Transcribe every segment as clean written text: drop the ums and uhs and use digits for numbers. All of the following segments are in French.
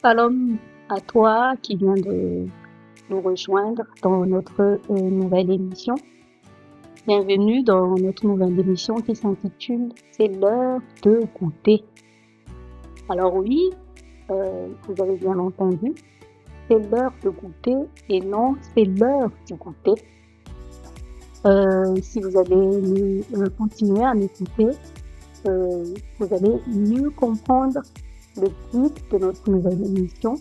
Shalom à toi qui viens de nous rejoindre dans notre nouvelle émission. Bienvenue dans notre nouvelle émission qui s'intitule C'est l'heure de goûter. Alors oui, vous avez bien entendu, c'est l'heure de goûter et non c'est l'heure du goûter. Si vous allez continuer à m'écouter, vous allez mieux comprendre le but de notre nouvelle émission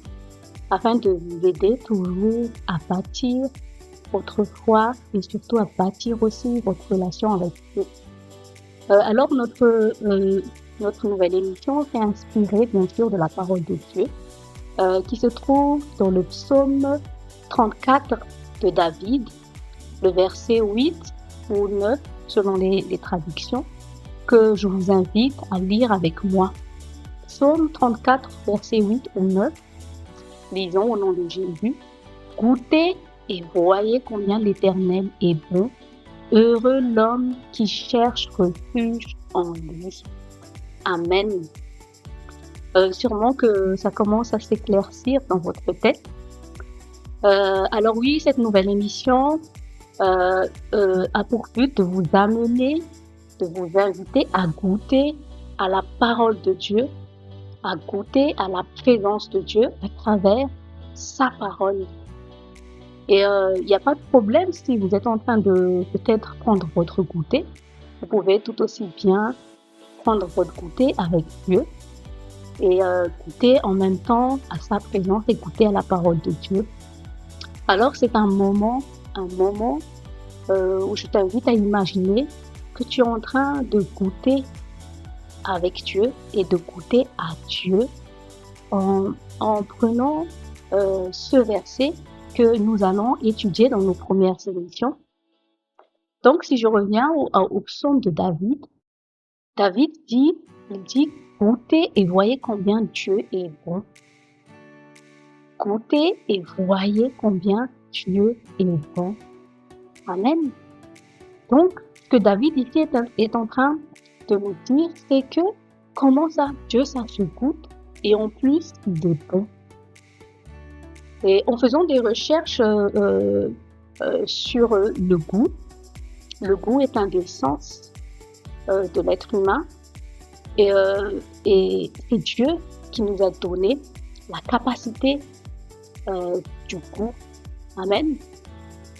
afin de vous aider toujours à bâtir votre foi et surtout à bâtir aussi votre relation avec Dieu. Alors notre nouvelle émission est inspirée bien sûr de la parole de Dieu qui se trouve dans le psaume 34 de David, le verset 8 ou 9 selon les traductions, que je vous invite à lire avec moi. Psaume 34, verset 8 ou 9. Lisons au nom de Jésus. Goûtez et voyez combien l'Éternel est bon. Heureux l'homme qui cherche refuge en lui. Amen. Sûrement que ça commence à s'éclaircir dans votre tête. Alors oui, cette nouvelle émission a pour but de vous amener, de vous inviter à goûter à la parole de Dieu, à goûter à la présence de Dieu à travers sa parole. Et il n'y a pas de problème si vous êtes en train de peut-être prendre votre goûter. Vous pouvez tout aussi bien prendre votre goûter avec Dieu et goûter en même temps à sa présence et goûter à la parole de Dieu. Alors c'est un moment où je t'invite à imaginer que tu es en train de goûter avec Dieu et de goûter à Dieu en prenant ce verset que nous allons étudier dans nos premières émissions. Donc, si je reviens au psaume de David, David dit, goûtez et voyez combien Dieu est bon. Goûtez et voyez combien Dieu est bon. Amen. Donc, ce que David ici est en train de nous dire, c'est que comment ça, Dieu, ça se goûte et en plus, il est bon. Et en faisant des recherches sur le goût est un des sens de l'être humain et c'est Dieu qui nous a donné la capacité du goût. Amen.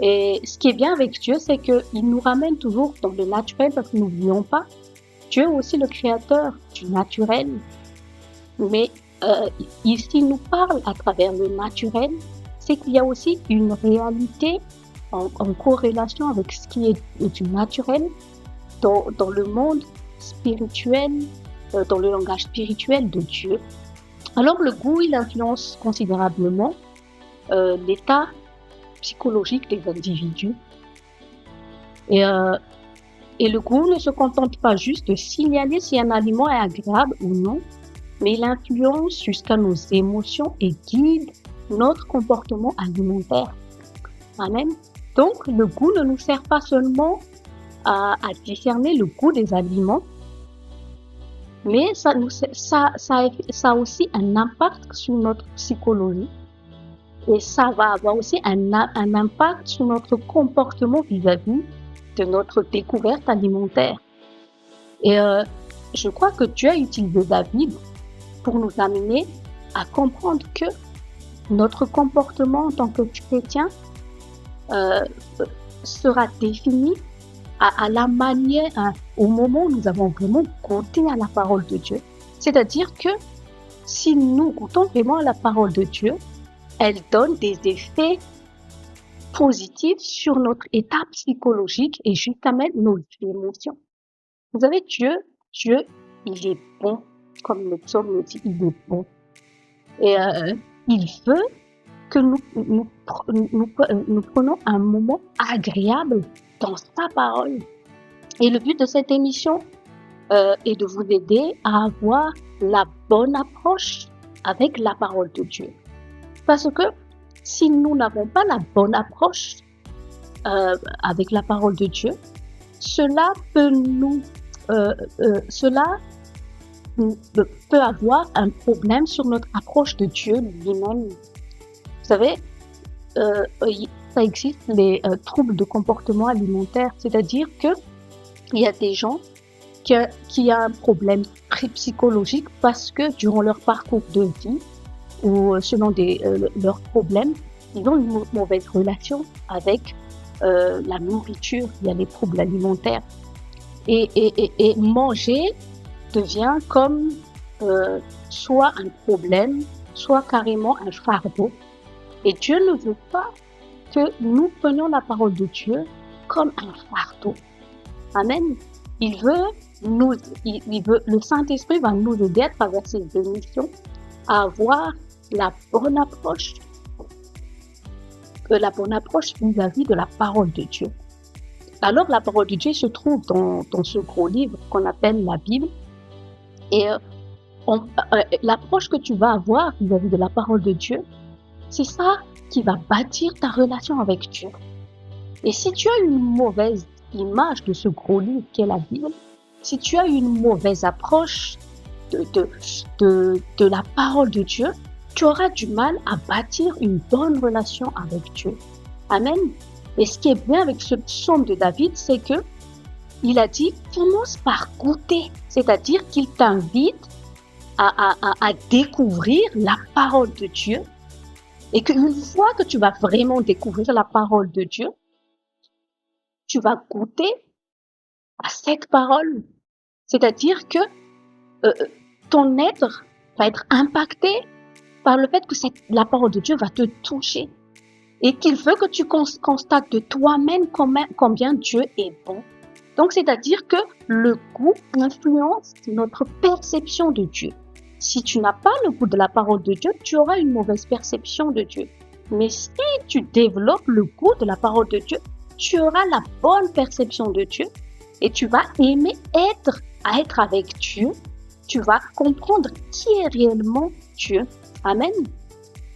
Et ce qui est bien avec Dieu, c'est qu'il nous ramène toujours dans le naturel parce que n'oublions pas, Dieu est aussi le créateur du naturel. Mais ici, il nous parle à travers le naturel, c'est qu'il y a aussi une réalité en corrélation avec ce qui est du naturel dans le monde spirituel, dans le langage spirituel de Dieu. Alors le goût, il influence considérablement l'état psychologique des individus. Et le goût ne se contente pas juste de signaler si un aliment est agréable ou non, mais il influence jusqu'à nos émotions et guide notre comportement alimentaire. Amen. Donc, le goût ne nous sert pas seulement à discerner le goût des aliments, mais ça a aussi un impact sur notre psychologie et ça va avoir aussi un impact sur notre comportement vis-à-vis de notre découverte alimentaire. Et je crois que Dieu a utilisé David pour nous amener à comprendre que notre comportement en tant que chrétien sera défini à la manière, au moment où nous avons vraiment goûté à la parole de Dieu. C'est-à-dire que si nous goûtons vraiment à la parole de Dieu, elle donne des effets positifs sur notre état psychologique et jusqu'à même nos émotions. Vous savez, Dieu, il est bon, comme le psaume le dit, il est bon. Et il veut que nous prenons un moment agréable dans sa parole. Et le but de cette émission est de vous aider à avoir la bonne approche avec la parole de Dieu. Parce que si nous n'avons pas la bonne approche avec la parole de Dieu, cela peut peut avoir un problème sur notre approche de Dieu lui-même. Vous savez, ça existe les troubles de comportement alimentaire, c'est-à-dire que il y a des gens qui a un problème psychologique parce que durant leur parcours de vie ou selon leurs problèmes, ils ont une mauvaise relation avec la nourriture. Il y a des troubles alimentaires. Et manger devient comme soit un problème, soit carrément un fardeau. Et Dieu ne veut pas que nous prenions la parole de Dieu comme un fardeau. Amen. Le Saint-Esprit va nous aider à travers ces émissions à avoir la bonne approche vis-à-vis de la parole de Dieu. Alors, la parole de Dieu se trouve dans ce gros livre qu'on appelle la Bible. Et l'approche que tu vas avoir vis-à-vis de la parole de Dieu, c'est ça qui va bâtir ta relation avec Dieu. Et si tu as une mauvaise image de ce gros livre qu'est la Bible, si tu as une mauvaise approche de la parole de Dieu, tu auras du mal à bâtir une bonne relation avec Dieu. Amen. Et ce qui est bien avec ce psaume de David, c'est que il a dit, commence par goûter. C'est-à-dire qu'il t'invite à découvrir la parole de Dieu. Et qu'une fois que tu vas vraiment découvrir la parole de Dieu, tu vas goûter à cette parole. C'est-à-dire que ton être va être impacté par le fait que la parole de Dieu va te toucher. Et qu'il veut que tu constates de toi-même combien Dieu est bon. Donc, c'est-à-dire que le goût influence notre perception de Dieu. Si tu n'as pas le goût de la parole de Dieu, tu auras une mauvaise perception de Dieu. Mais si tu développes le goût de la parole de Dieu, tu auras la bonne perception de Dieu et tu vas aimer être avec Dieu. Tu vas comprendre qui est réellement Dieu. Amen.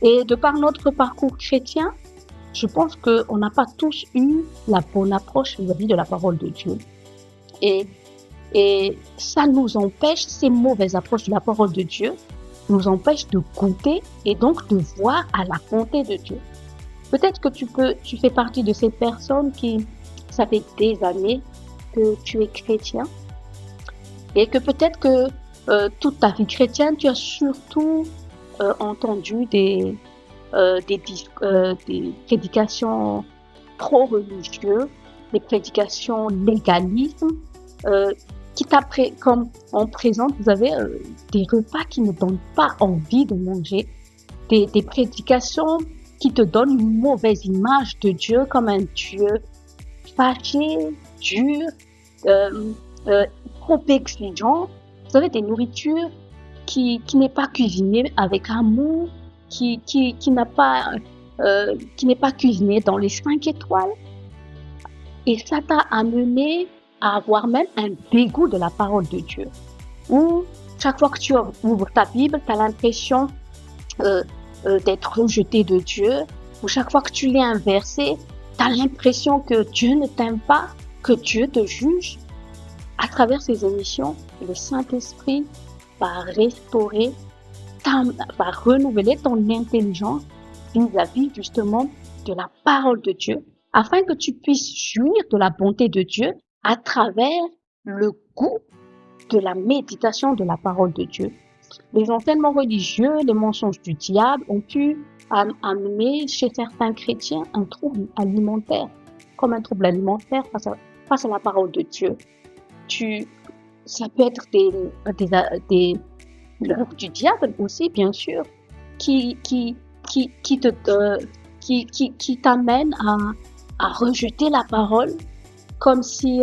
Et de par notre parcours chrétien, je pense qu'on n'a pas tous eu la bonne approche vis-à-vis de la parole de Dieu. Et ça nous empêche, ces mauvaises approches de la parole de Dieu, nous empêchent de goûter et donc de voir à la bonté de Dieu. Peut-être que tu fais partie de ces personnes ça fait des années que tu es chrétien et que peut-être que toute ta vie chrétienne, tu as surtout entendu des prédications pro-religieuses, des prédications légalisme, comme en présente, vous avez des repas qui ne donnent pas envie de manger, des prédications qui te donnent une mauvaise image de Dieu comme un Dieu fâché, dur, trop exigeant. Vous avez des nourritures qui n'est pas cuisinée avec amour, qui n'est pas cuisinée dans les 5 étoiles. Et ça t'a amené à avoir même un dégoût de la parole de Dieu. Où chaque fois que tu ouvres ta Bible, tu as l'impression d'être rejeté de Dieu. Ou chaque fois que tu lis un verset, tu as l'impression que Dieu ne t'aime pas, que Dieu te juge. À travers ces émissions, le Saint-Esprit va restaurer, va renouveler ton intelligence vis-à-vis justement de la parole de Dieu, afin que tu puisses jouir de la bonté de Dieu à travers le goût de la méditation de la parole de Dieu. Les enseignements religieux, les mensonges du diable ont pu amener chez certains chrétiens un trouble alimentaire, comme un trouble alimentaire face à la parole de Dieu. Ça peut être des l'œuvre du diable aussi, bien sûr, qui t'amène à rejeter la parole, comme si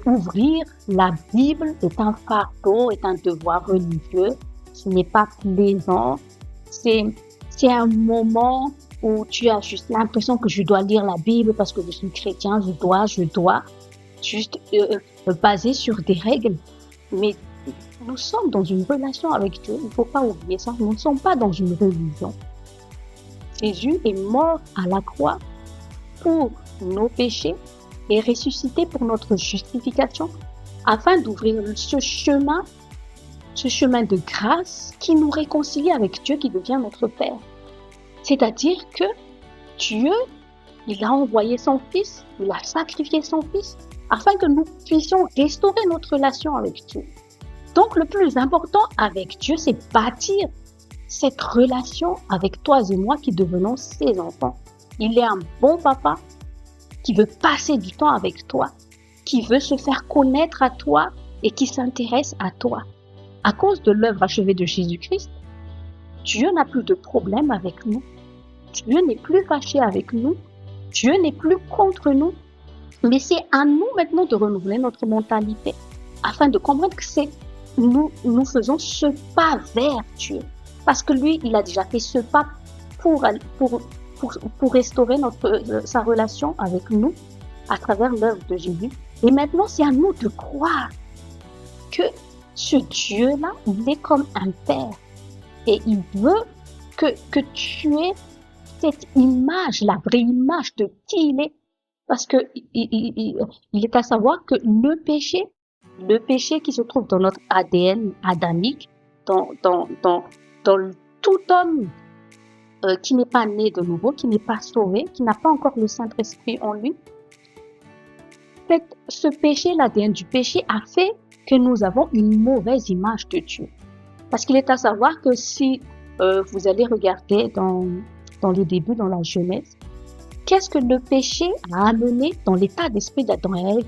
ouvrir la Bible est un fardeau, est un devoir religieux, ce n'est pas plaisant. C'est un moment où tu as juste l'impression que je dois lire la Bible parce que je suis chrétien, je dois, juste basé sur des règles. Mais nous sommes dans une relation avec Dieu, il ne faut pas oublier ça, nous ne sommes pas dans une religion. Jésus est mort à la croix pour nos péchés et ressuscité pour notre justification, afin d'ouvrir ce chemin ce chemin de grâce qui nous réconcilie avec Dieu qui devient notre Père. C'est-à-dire que Dieu, il a envoyé son Fils, il a sacrifié son Fils afin que nous puissions restaurer notre relation avec Dieu. Donc le plus important avec Dieu, c'est bâtir cette relation avec toi et moi qui devenons ses enfants. Il est un bon papa qui veut passer du temps avec toi, qui veut se faire connaître à toi et qui s'intéresse à toi. À cause de l'œuvre achevée de Jésus-Christ, Dieu n'a plus de problème avec nous. Dieu n'est plus fâché avec nous. Dieu n'est plus contre nous. Mais c'est à nous maintenant de renouveler notre mentalité afin de comprendre que c'est nous faisons ce pas vers Dieu. Parce que lui, il a déjà fait ce pas pour restaurer sa relation avec nous à travers l'œuvre de Jésus. Et maintenant, c'est à nous de croire que ce Dieu-là, il est comme un père. Et il veut que tu aies cette image, la vraie image de qui il est. Parce que il est à savoir que le péché qui se trouve dans notre ADN adamique, dans tout homme qui n'est pas né de nouveau, qui n'est pas sauvé, qui n'a pas encore le Saint-Esprit en lui, ce péché, l'ADN du péché, a fait que nous avons une mauvaise image de Dieu. Parce qu'il est à savoir que si vous allez regarder dans les débuts, dans la Genèse, qu'est-ce que le péché a amené dans l'état d'esprit d'Adam et Ève?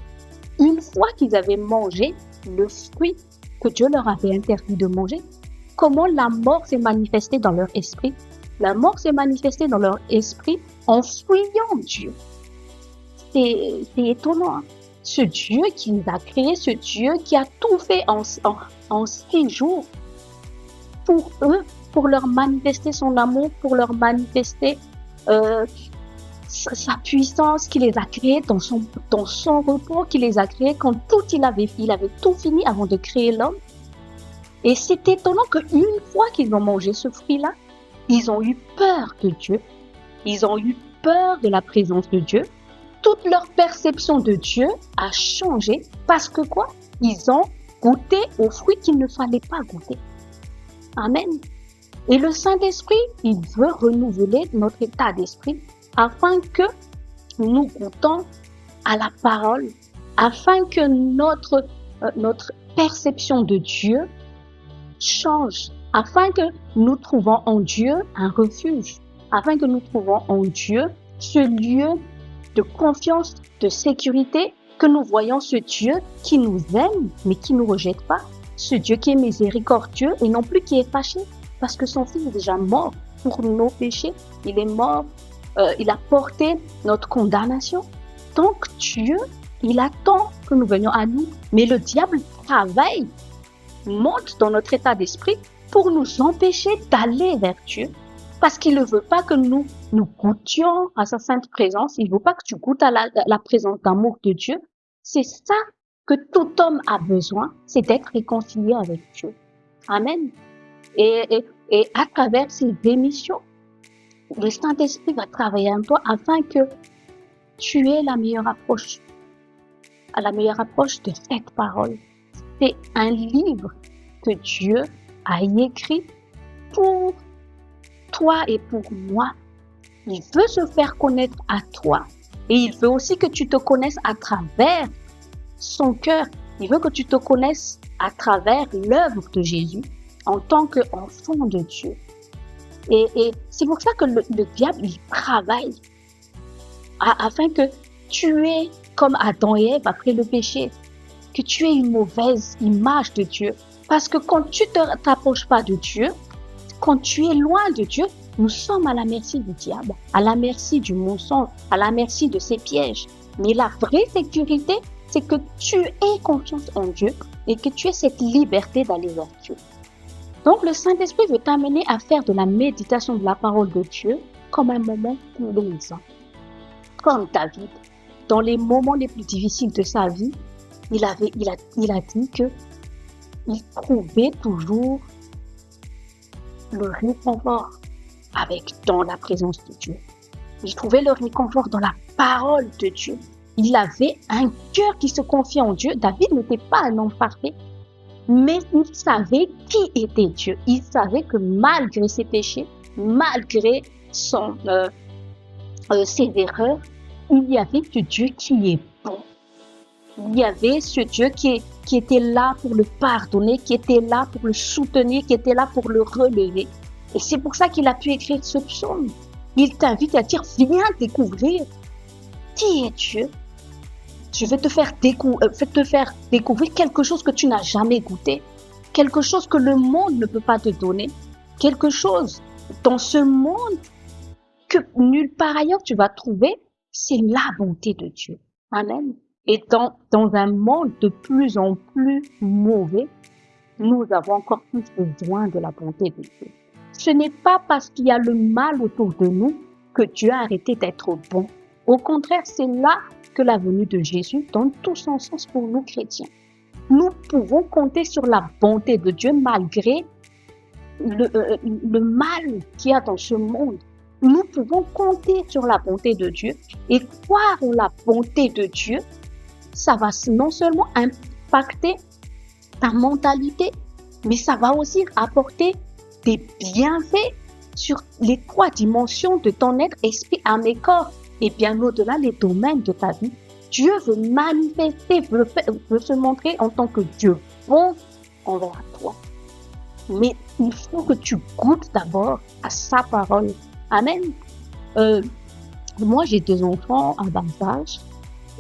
Une fois qu'ils avaient mangé le fruit que Dieu leur avait interdit de manger, comment la mort s'est manifestée dans leur esprit? La mort s'est manifestée dans leur esprit en fuyant Dieu. C'est étonnant. Hein? Ce Dieu qui nous a créés, ce Dieu qui a tout fait en 6 jours pour eux, pour leur manifester son amour, pour leur manifester sa puissance, qui les a créés dans son repos, qui les a créés quand il avait tout fini avant de créer l'homme. Et c'est étonnant qu'une fois qu'ils ont mangé ce fruit-là, ils ont eu peur de Dieu, ils ont eu peur de la présence de Dieu. Toute leur perception de Dieu a changé parce que quoi? Ils ont goûté aux fruits qu'il ne fallait pas goûter. Amen. Et le Saint-Esprit, il veut renouveler notre état d'esprit afin que nous goûtons à la parole, afin que notre perception de Dieu change, afin que nous trouvons en Dieu un refuge, afin que nous trouvons en Dieu ce lieu de confiance, de sécurité, que nous voyons ce Dieu qui nous aime, mais qui ne nous rejette pas, ce Dieu qui est miséricordieux et non plus qui est fâché, parce que son Fils est déjà mort pour nos péchés, il est mort, il a porté notre condamnation. Donc Dieu, il attend que nous venions à nous, mais le diable travaille, monte dans notre état d'esprit pour nous empêcher d'aller vers Dieu. Parce qu'il ne veut pas que nous goûtions à sa sainte présence. Il ne veut pas que tu goûtes à la présence d'amour de Dieu. C'est ça que tout homme a besoin, c'est d'être réconcilié avec Dieu. Amen. Et à travers ces émissions, le Saint-Esprit va travailler en toi afin que tu aies la meilleure approche de cette parole. C'est un livre que Dieu a écrit pour toi et pour moi. Il veut se faire connaître à toi et il veut aussi que tu te connaisses à travers son cœur. Il veut que tu te connaisses à travers l'œuvre de Jésus en tant qu'enfant de Dieu. Et c'est pour ça que le diable, il travaille afin que tu aies, comme Adam et Ève après le péché, que tu aies une mauvaise image de Dieu. Parce que quand tu ne t'approches pas de Dieu, quand tu es loin de Dieu, nous sommes à la merci du diable, à la merci du mensonge, à la merci de ses pièges. Mais la vraie sécurité, c'est que tu aies confiance en Dieu et que tu aies cette liberté d'aller vers Dieu. Donc le Saint-Esprit veut t'amener à faire de la méditation de la parole de Dieu comme un moment plaisant. Comme David, dans les moments les plus difficiles de sa vie, il a dit que il trouvait toujours le réconfort dans la présence de Dieu. Il trouvait le réconfort dans la parole de Dieu. Il avait un cœur qui se confiait en Dieu. David n'était pas un homme parfait. Mais il savait qui était Dieu. Il savait que malgré ses péchés, malgré ses erreurs, il y avait ce Dieu qui est bon. Il y avait ce Dieu qui était là pour le pardonner, qui était là pour le soutenir, qui était là pour le relever. Et c'est pour ça qu'il a pu écrire ce psaume. Il t'invite à dire, viens découvrir qui est Dieu. Je vais te faire découvrir quelque chose que tu n'as jamais goûté, quelque chose que le monde ne peut pas te donner, quelque chose dans ce monde que nulle part ailleurs tu vas trouver, c'est la bonté de Dieu. Amen. Et dans un monde de plus en plus mauvais, nous avons encore plus besoin de la bonté de Dieu. Ce n'est pas parce qu'il y a le mal autour de nous que Dieu a arrêté d'être bon. Au contraire, c'est là que la venue de Jésus donne tout son sens pour nous chrétiens. Nous pouvons compter sur la bonté de Dieu malgré le mal qu'il y a dans ce monde. Nous pouvons compter sur la bonté de Dieu et croire en la bonté de Dieu. Ça va non seulement impacter ta mentalité, mais ça va aussi apporter des bienfaits sur les 3 dimensions de ton être, esprit, âme et corps. Et bien au-delà les domaines de ta vie, Dieu veut manifester, veut se montrer en tant que Dieu bon envers toi. Mais il faut que tu goûtes d'abord à sa parole. Amen. Moi, j'ai 2 enfants à bas âge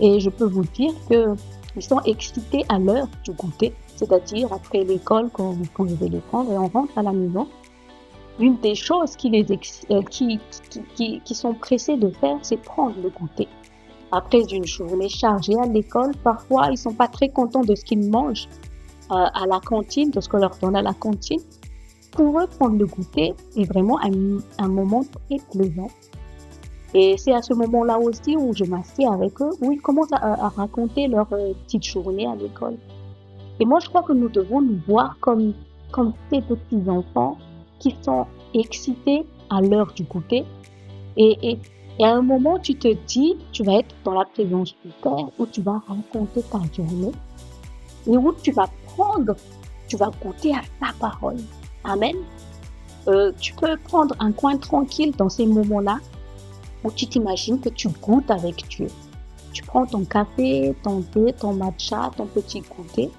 et je peux vous dire qu'ils sont excités à l'heure du goûter, c'est-à-dire après l'école quand je vais les prendre et on rentre à la maison. Une des choses qui sont pressés de faire, c'est prendre le goûter. Après une journée chargée à l'école, parfois ils sont pas très contents de ce qu'ils mangent à la cantine, de ce qu'on leur donne à la cantine. Pour eux, prendre le goûter est vraiment un moment très plaisant. Et c'est à ce moment-là aussi où je m'assieds avec eux, où ils commencent à raconter leur petite journée à l'école. Et moi, je crois que nous devons nous voir comme ces petits enfants qui sont excités à l'heure du goûter. Et à un moment, tu te dis, tu vas être dans la présence du Père, où tu vas raconter ta journée, et où tu vas goûter à sa parole. Amen. Tu peux prendre un coin tranquille dans ces moments-là, où tu t'imagines que tu goûtes avec Dieu. Tu prends ton café, ton thé, ton matcha, ton petit goûter,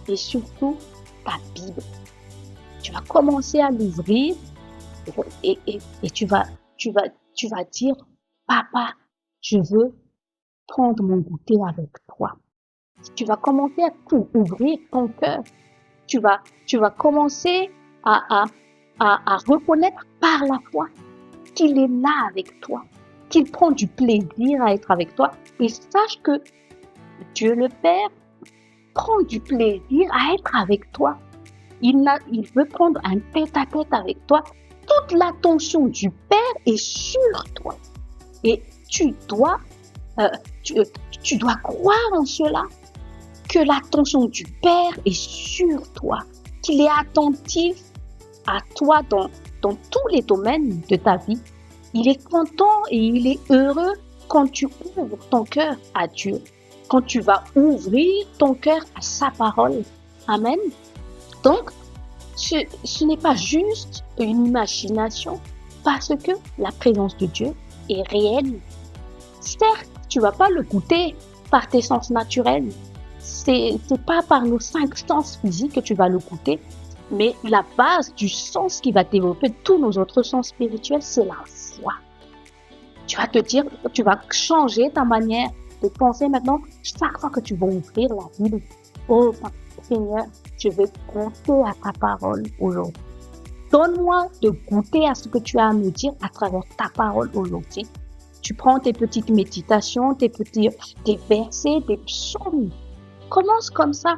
et surtout ta Bible. Tu vas commencer à l'ouvrir et tu vas dire, papa, je veux prendre mon goûter avec toi. Tu vas commencer à tout ouvrir ton cœur. Tu vas commencer à reconnaître par la foi qu'il est là avec toi, qu'il prend du plaisir à être avec toi. Et sache que Dieu le Père prend du plaisir à être avec toi. Il veut prendre un tête-à-tête avec toi. Toute l'attention du Père est sur toi. Et tu dois croire en cela, que l'attention du Père est sur toi, qu'il est attentif à toi dans tous les domaines de ta vie. Il est content et il est heureux quand tu ouvres ton cœur à Dieu, quand tu vas ouvrir ton cœur à sa parole. Amen. Donc, ce n'est pas juste une imagination, parce que la présence de Dieu est réelle. Certes, tu vas pas le goûter par tes sens naturels. C'est pas par nos 5 sens physiques que tu vas le goûter, mais la base du sens qui va développer tous nos autres sens spirituels, c'est la foi. Tu vas te dire, tu vas changer ta manière de penser maintenant. Chaque fois que tu vas ouvrir la Bible, oh Seigneur, je vais compter à ta parole aujourd'hui. Donne-moi de goûter à ce que tu as à me dire à travers ta parole aujourd'hui. Tu prends tes petites méditations, tes versets, tes psaumes. Commence comme ça.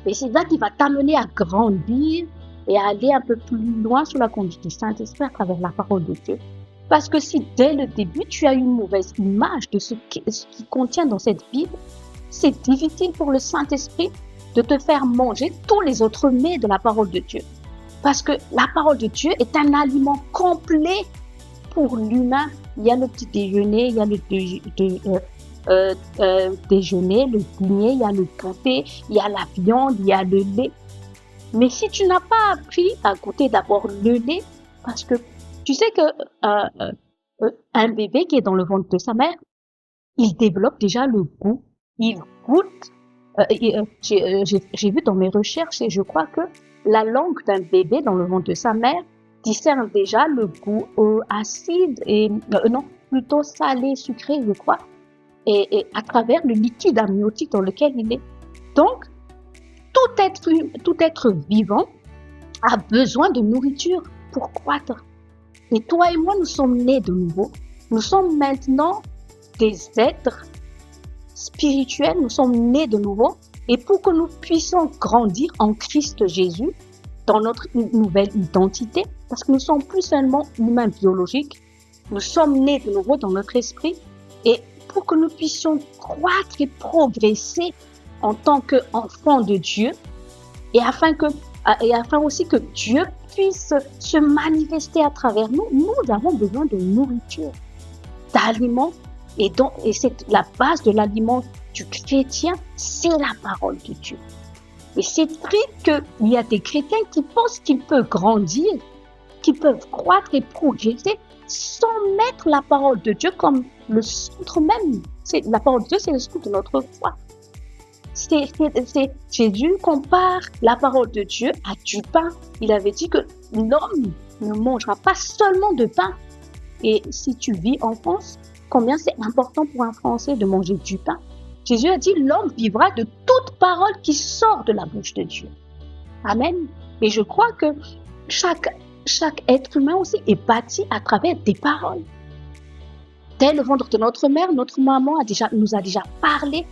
Et c'est ça qui va t'amener à grandir et à aller un peu plus loin sous la conduite du Saint-Esprit à travers la parole de Dieu. Parce que si dès le début, tu as une mauvaise image de ce qui contient dans cette Bible, c'est difficile pour le Saint-Esprit de te faire manger tous les autres mets de la parole de Dieu. Parce que la parole de Dieu est un aliment complet pour l'humain. Il y a le petit déjeuner, il y a déjeuner, le dîner, il y a le café, il y a la viande, il y a le lait. Mais si tu n'as pas appris à goûter d'abord le lait, parce que tu sais que un bébé qui est dans le ventre de sa mère, il développe déjà le goût, il goûte. J'ai vu dans mes recherches et je crois que la langue d'un bébé dans le ventre de sa mère discerne déjà le goût acide et non, plutôt salé, sucré, je crois, et à travers le liquide amniotique dans lequel il est. Donc, tout être vivant a besoin de nourriture pour croître. Et toi et moi, nous sommes nés de nouveau. Nous sommes maintenant des êtres spirituels, nous sommes nés de nouveau. Et pour que nous puissions grandir en Christ Jésus, dans notre nouvelle identité, parce que nous sommes plus seulement humains biologiques, nous sommes nés de nouveau dans notre esprit. Et pour que nous puissions croître et progresser en tant qu'enfants de Dieu, et afin aussi que Dieu puisse se manifester à travers nous, nous avons besoin de nourriture, d'aliments. Et c'est la base de l'aliment du chrétien, c'est la parole de Dieu. Et c'est triste qu'il y a des chrétiens qui pensent qu'ils peuvent grandir, qu'ils peuvent croître et progresser sans mettre la parole de Dieu comme le centre même. La parole de Dieu, c'est le centre de notre foi. Jésus compare la parole de Dieu à du pain. Il avait dit que l'homme ne mangera pas seulement de pain. Et si tu vis en France, combien c'est important pour un Français de manger du pain? Jésus a dit, l'homme vivra de toute parole qui sort de la bouche de Dieu. Amen. Et je crois que chaque être humain aussi est bâti à travers des paroles. Dès le ventre de notre mère, notre maman nous a déjà parlé.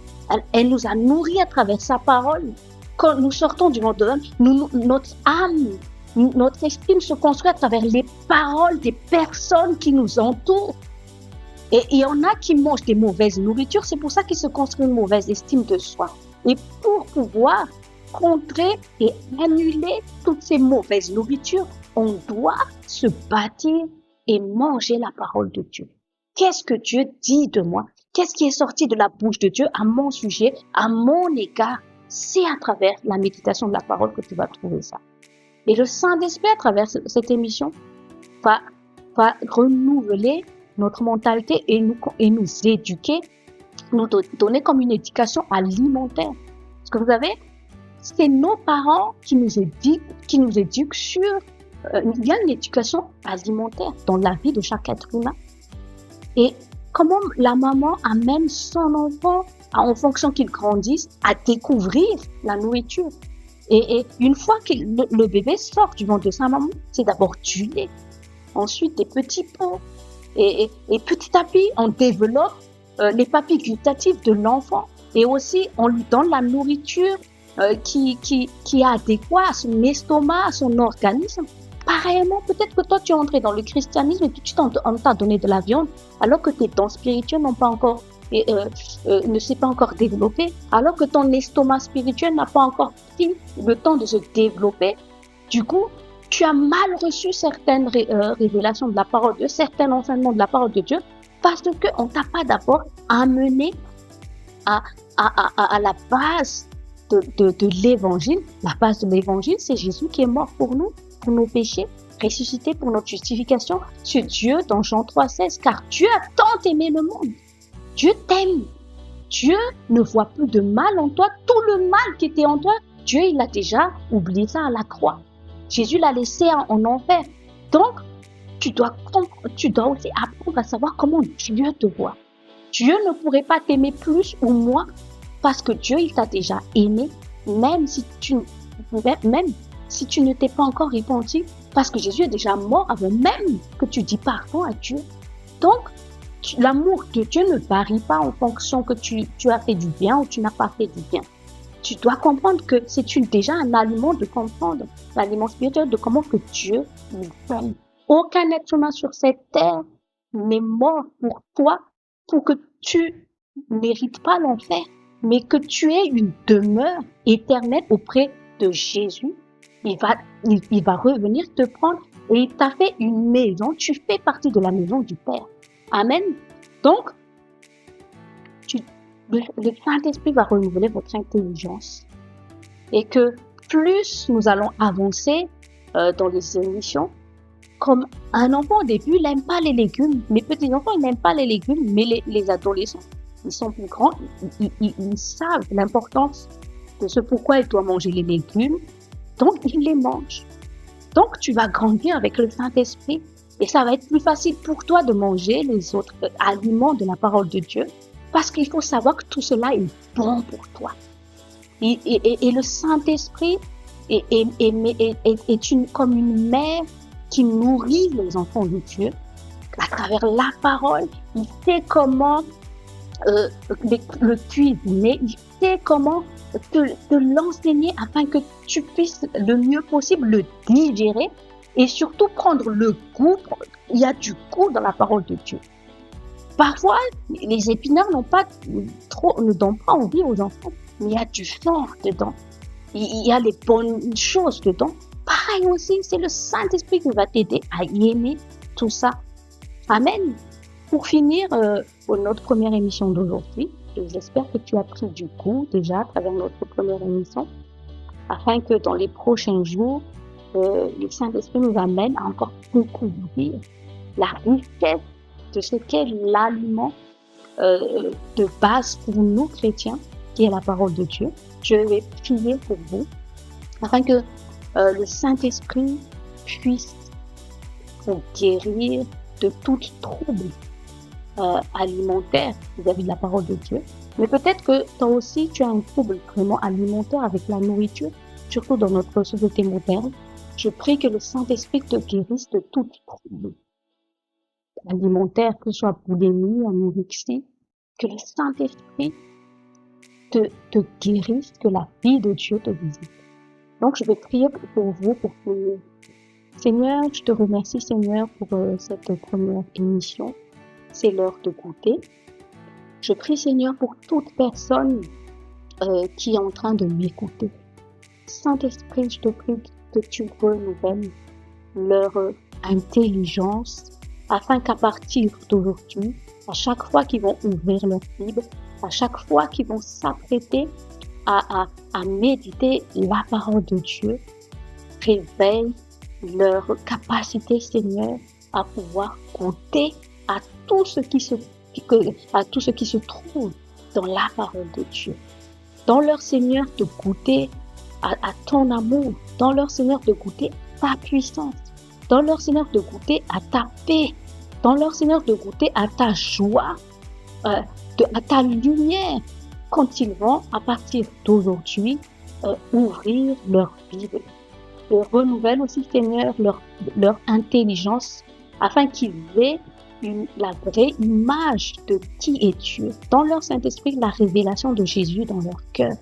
Elle nous a nourris à travers sa parole. Quand nous sortons du ventre de l'homme, notre âme, notre estime se construit à travers les paroles des personnes qui nous entourent. Et il y en a qui mangent des mauvaises nourritures, c'est pour ça qu'ils se construisent une mauvaise estime de soi. Et pour pouvoir contrer et annuler toutes ces mauvaises nourritures, on doit se bâtir et manger la parole de Dieu. Qu'est-ce que Dieu dit de moi? Qu'est-ce qui est sorti de la bouche de Dieu à mon sujet, à mon égard? C'est à travers la méditation de la parole que tu vas trouver ça. Et le Saint-Esprit, à travers cette émission, va renouveler notre mentalité et nous éduquer, nous donner comme une éducation alimentaire. Parce que vous savez, c'est nos parents qui nous éduquent sur il y a une éducation alimentaire dans la vie de chaque être humain. Et comment la maman amène son enfant en fonction qu'il grandisse à découvrir la nourriture. Et une fois que le bébé sort du ventre de sa maman, c'est d'abord du lait, ensuite des petits pots. Et petit à petit, on développe les papilles gustatives de l'enfant. Et aussi, on lui donne la nourriture qui est adéquate à son estomac, à son organisme. Pareillement, peut-être que toi, tu es entré dans le christianisme et tout de suite, on t'a donné de la viande, alors que tes dents spirituelles n'ont pas encore, ne s'est pas encore développé, alors que ton estomac spirituel n'a pas encore pris le temps de se développer. Du coup, tu as mal reçu certaines révélations de la parole de Dieu, certains enseignements de la parole de Dieu, parce qu'on t'a pas d'abord amené à la base de l'évangile. La base de l'évangile, c'est Jésus qui est mort pour nous, pour nos péchés, ressuscité pour notre justification. C'est Dieu dans Jean 3,16, car Dieu a tant aimé le monde. Dieu t'aime. Dieu ne voit plus de mal en toi. Tout le mal qui était en toi, Dieu, il a déjà oublié ça à la croix. Jésus l'a laissé en enfer. Donc, tu dois aussi apprendre à savoir comment Dieu te voit. Dieu ne pourrait pas t'aimer plus ou moins parce que Dieu, il t'a déjà aimé, même si tu ne t'es pas encore repenti, parce que Jésus est déjà mort avant même que tu dis pardon à Dieu. Donc, l'amour de Dieu ne varie pas en fonction que tu as fait du bien ou tu n'as pas fait du bien. Tu dois comprendre que c'est déjà un aliment de comprendre, l'aliment spirituel de comment que Dieu nous aime. Aucun être humain sur cette terre n'est mort pour toi, pour que tu n'hérites pas l'enfer, mais que tu aies une demeure éternelle auprès de Jésus. Il va revenir te prendre et il t'a fait une maison. Tu fais partie de la maison du Père. Amen. Donc, tu le Saint-Esprit va renouveler votre intelligence et que plus nous allons avancer dans les émissions, comme un enfant au début, il n'aime pas les légumes. Mes petits-enfants, ils n'aiment pas les légumes, mais les adolescents, ils sont plus grands, ils savent l'importance de ce pourquoi ils doivent manger les légumes, donc ils les mangent. Donc tu vas grandir avec le Saint-Esprit et ça va être plus facile pour toi de manger les autres aliments de la parole de Dieu parce qu'il faut savoir que tout cela est bon pour toi. Et le Saint-Esprit est comme une mère qui nourrit les enfants de Dieu à travers la parole. Il sait comment le cuisiner, il sait comment te l'enseigner afin que tu puisses le mieux possible le digérer et surtout prendre le goût. Il y a du goût dans la parole de Dieu. Parfois, les épinards ne donnent pas envie aux enfants, mais il y a du fer dedans. Il y a les bonnes choses dedans. Pareil aussi, c'est le Saint-Esprit qui va t'aider à y aimer tout ça. Amen. Pour finir, pour notre première émission d'aujourd'hui, j'espère que tu as pris du goût déjà à travers notre première émission, afin que dans les prochains jours, le Saint-Esprit nous amène à encore découvrir la richesse de ce qu'est l'aliment de base pour nous chrétiens, qui est la parole de Dieu. Je vais prier pour vous, afin que le Saint-Esprit puisse vous guérir de tout trouble alimentaire vis-à-vis de la parole de Dieu. Mais peut-être que toi aussi, tu as un trouble vraiment alimentaire avec la nourriture, surtout dans notre société moderne. Je prie que le Saint-Esprit te guérisse de tout trouble alimentaire, que ce soit boulimie, anorexie, que le Saint-Esprit te guérisse, que la vie de Dieu te visite. Donc, je vais prier pour vous, pour finir. Seigneur, je te remercie, Seigneur, pour cette première émission. C'est l'heure de goûter. Je prie, Seigneur, pour toute personne qui est en train de m'écouter. Saint-Esprit, je te prie que tu renouvelles leur intelligence, afin qu'à partir d'aujourd'hui, à chaque fois qu'ils vont ouvrir leur Bible, à chaque fois qu'ils vont s'apprêter à méditer la parole de Dieu, réveille leur capacité, Seigneur, à pouvoir goûter à tout ce qui se trouve dans la parole de Dieu. Dans leur Seigneur, de goûter à ton amour, dans leur Seigneur, de goûter ta puissance, dans leur Seigneur, de goûter à ta paix, dans leur Seigneur, de goûter à ta joie, à ta lumière, quand ils vont, à partir d'aujourd'hui, ouvrir leur Bible. Et renouvelle aussi, Seigneur, leur intelligence, afin qu'ils aient la vraie image de qui est Dieu. Dans leur Saint-Esprit, la révélation de Jésus dans leur cœur,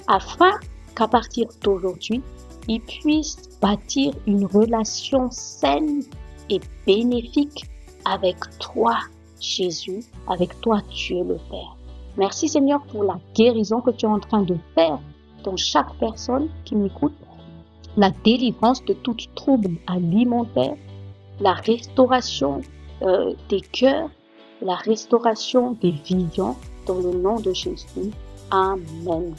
afin qu'à partir d'aujourd'hui, ils puissent bâtir une relation saine et bénéfique avec toi, Jésus, avec toi, Dieu le Père. Merci, Seigneur, pour la guérison que tu es en train de faire dans chaque personne qui m'écoute, la délivrance de tout trouble alimentaire, la restauration des cœurs, la restauration des visions dans le nom de Jésus. Amen.